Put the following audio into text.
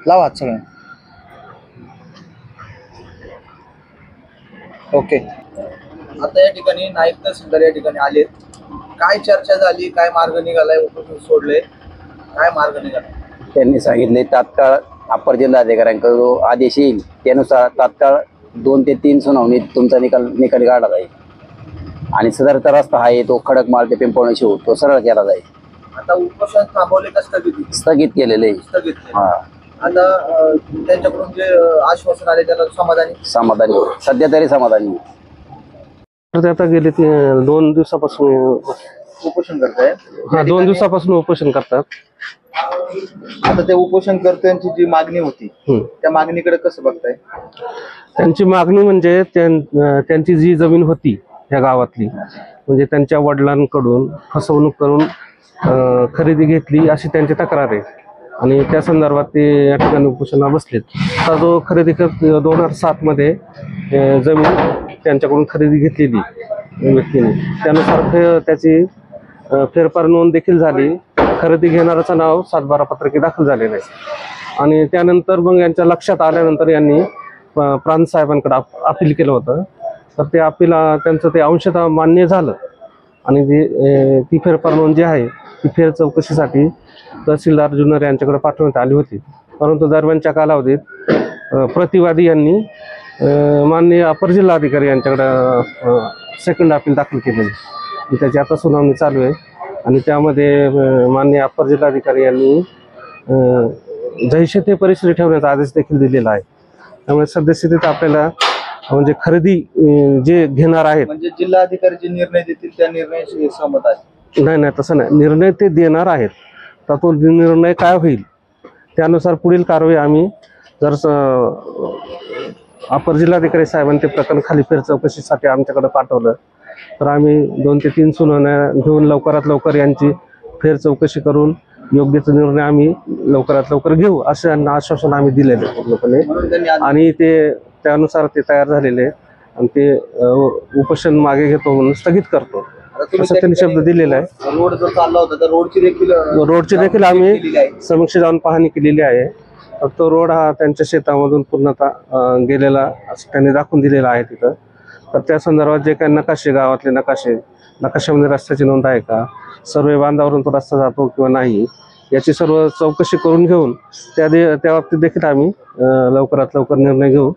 लावा हात सगळं. ओके. आता या ठिकाणी नायब तहसीलदार या ठिकाणी आलेत. काय चर्चा झाली, काय मार्ग निघालाय, उपोषण सोडले, काय मार्ग निघाला? त्यांनी सांगितले तात्काळ अपर जिल्हाधिकाऱ्यांकडे जो आदेश येईल त्यानुसार तात्काळ 2 ते 3 सुनावणीत तुमचा निकाल काढला जाईल आणि सदरचा रस्ता आहे तो खडकमाळ ते पिंपळणे शिव तो सरळ केला जाईल. आता उपोषण थांबवले का स्थगित केलेले. स्थगित केले. आता त्यांच्याकडून जे आश्वासन आले त्याला समाधानी सध्या तरी समाधानी. तर आता गेले 2 दिवसापासून उपोषण करताय. 2 दिवसापासून उपोषण करतात. आता ते उपोषणकर्त्यांची जी मागणी होती त्या मागणीकडे कसं बघताय? त्यांची मागणी म्हणजे त्यांची जी जमीन होती ह्या गावातली म्हणजे त्यांच्या वडिलांकडून फसवणूक करून खरेदी घेतली अशी त्यांची तक्रार आहे आणि त्या संदर्भात ते या ठिकाणी उपोषणाला बसलेत. तर जो खरेदी 2007 मध्ये जमीन त्यांच्याकडून खरेदी घेतलेली व्यक्तीने त्यानुसार त्याची फेरफार नोंद देखील झाली. खरेदी घेणाऱ्याचं नाव 7/12 पत्रकी दाखल झालेलं आहे आणि त्यानंतर मग यांच्या लक्षात आल्यानंतर यांनी प्रांत साहेबांकडे अपील केलं होतं. तर ते अपील त्यांचं ते अंशतः मान्य झालं आणि ती फेरफार नोंद जी आहे ती फेर चौकशीसाठी तहसीलदार जुन्नर यांच्याकडे पाठवण्यात आली होती. परंतु दरम्यानच्या कालावधीत प्रतिवादी यांनी माननीय अपर जिल्हाधिकारी यांच्याकडे सेकंड अपील दाखल केलेली. त्याची आता सुनावणी चालू आहे आणि त्यामध्ये माननीय अपर जिल्हाधिकारी यांनी जैसे ते परिस्थिती ठेवण्याचा आदेश देखील दिलेला आहे. त्यामुळे सद्यस्थितीत आपल्याला म्हणजे खरेदी जे घेणार आहेत म्हणजे जिल्हाधिकारी जे निर्णय देतील त्या निर्णयाशी सहमत आहे? नाही तसं नाही. निर्णय ते देणार आहेत. तर तो निर्णय काय होईल त्यानुसार पुढील कारवाई आम्ही जर अपर जिल्हाधिकारी साहेबांनी ते प्रकरण खाली फेर चौकशीसाठी आमच्याकडे पाठवलं तर आम्ही 2 ते 3 सुनावण्या घेऊन लवकरात लवकर यांची फेर चौकशी करून योग्य तो निर्णय आम्ही लवकरात लवकर घेऊ असं यांना आश्वासन आम्ही दिलेले पूर्णपणे आणि ते त्यानुसार ते तयार झालेले आणि ते उपोषण मागे घेतो म्हणून स्थगित करतो असं त्यांनी शब्द दिलेला आहे. रोड जो चालला होता तर रोडची देखील आम्ही समक्ष जाऊन पाहणी केलेली आहे. तो रोड हा त्यांच्या शेतामधून पूर्णतः गेलेला असं त्यांनी दाखवून दिलेला आहे तिथं. तर त्या संदर्भात जे काही नकाशे गावातले नकाशामध्ये रस्त्याची नोंद आहे का, सर्वे बांधावरून तो रस्ता जातो किंवा नाही याची सर्व चौकशी करून घेऊन त्या बाबतीत देखील आम्ही लवकरात लवकर निर्णय घेऊ.